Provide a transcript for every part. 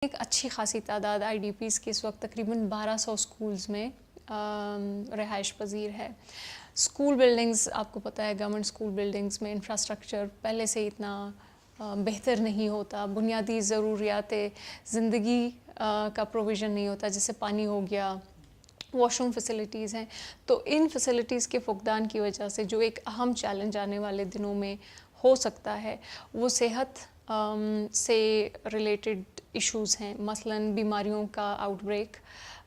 ایک اچھی خاصی تعداد آئی ڈی پیز کے اس وقت تقریباً 1200 اسکولز میں رہائش پذیر ہے۔ اسکول بلڈنگز آپ کو پتہ ہے، گورنمنٹ اسکول بلڈنگز میں انفراسٹرکچر پہلے سے اتنا بہتر نہیں ہوتا، بنیادی ضروریات زندگی کا پروویژن نہیں ہوتا، جیسے پانی ہو گیا، واش روم فیسلٹیز ہیں۔ تو ان فیسلٹیز کے فقدان کی وجہ سے جو ایک اہم چیلنج آنے والے دنوں میں ہو سکتا ہے وہ صحت سے ریلیٹڈ ایشوز ہیں، مثلاً بیماریوں کا آؤٹ بریک۔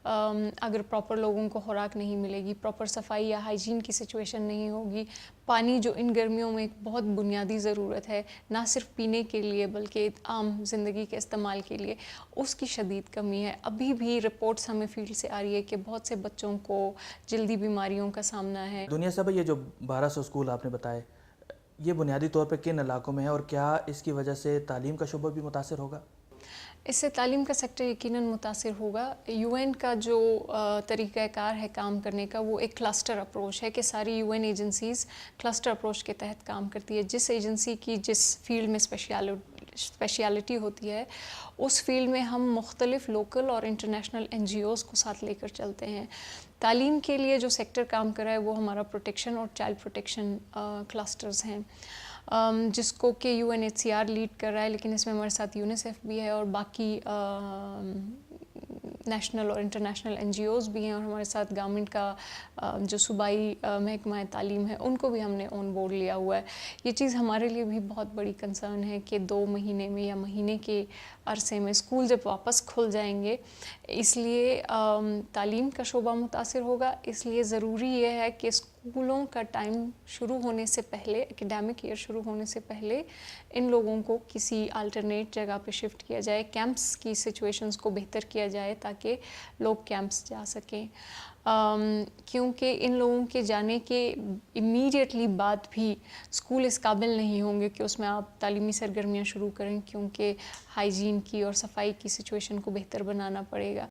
اگر پراپر لوگوں کو خوراک نہیں ملے گی، پراپر صفائی یا ہائیجین کی سچویشن نہیں ہوگی، پانی جو ان گرمیوں میں ایک بہت بنیادی ضرورت ہے نہ صرف پینے کے لیے بلکہ عام زندگی کے استعمال کے لیے، اس کی شدید کمی ہے۔ ابھی بھی رپورٹس ہمیں فیلڈ سے آ رہی ہے کہ بہت سے بچوں کو جلدی بیماریوں کا سامنا ہے۔ دنیا صاحب، یہ جو 1200 اسکول آپ نے بتائے، یہ بنیادی طور پہ کن علاقوں میں ہے اور کیا اس کی وجہ سے تعلیم کا شعبہ بھی متاثر ہوگا؟ اس سے تعلیم کا سیکٹر یقیناً متاثر ہوگا۔ یو این کا جو طریقہ کار ہے کام کرنے کا، وہ ایک کلسٹر اپروچ ہے کہ ساری U N agencies cluster approach کے تحت کام کرتی ہے۔ جس ایجنسی کی جس فیلڈ میں اسپیشیلٹی ہوتی ہے، اس فیلڈ میں ہم مختلف لوکل اور انٹرنیشنل این جی اوز کو ساتھ لے کر چلتے ہیں۔ تعلیم کے لیے جو سیکٹر کام کر رہا ہے وہ ہمارا پروٹیکشن اور چائلڈ پروٹیکشن کلسٹرز ہیں، جس کو کہ U N H C R lead کر رہا ہے، لیکن اس میں ہمارے ساتھ یونیسیف بھی ہے اور باقی نیشنل اور انٹرنیشنل این جی اوز بھی ہیں، اور ہمارے ساتھ گورنمنٹ کا جو صوبائی محکمہ تعلیم ہے ان کو بھی ہم نے آن بورڈ لیا ہوا ہے۔ یہ چیز ہمارے لیے بھی بہت بڑی کنسرن ہے کہ 2 مہینے میں یا مہینے کے عرصے میں اسکول جب واپس کھل جائیں گے، اس لیے تعلیم کا شعبہ متاثر ہوگا۔ اس لیے ضروری یہ ہے کہ اسکولوں کا ٹائم شروع ہونے سے پہلے، اکیڈیمک ایئر شروع ہونے سے پہلے ان لوگوں کو کسی الٹرنیٹ جگہ پہ شفٹ کیا جائے، کیمپس کی سچویشنز کو بہتر کیا جائے تاکہ لوگ کیمپس جا سکیں، کیونکہ ان لوگوں کے جانے کے امیڈیٹلی بعد بھی اسکول اس قابل نہیں ہوں گے کہ اس میں آپ تعلیمی سرگرمیاں شروع کریں، کیونکہ ہائیجین کی اور صفائی کی سچویشن کو بہتر بنانا پڑے گا۔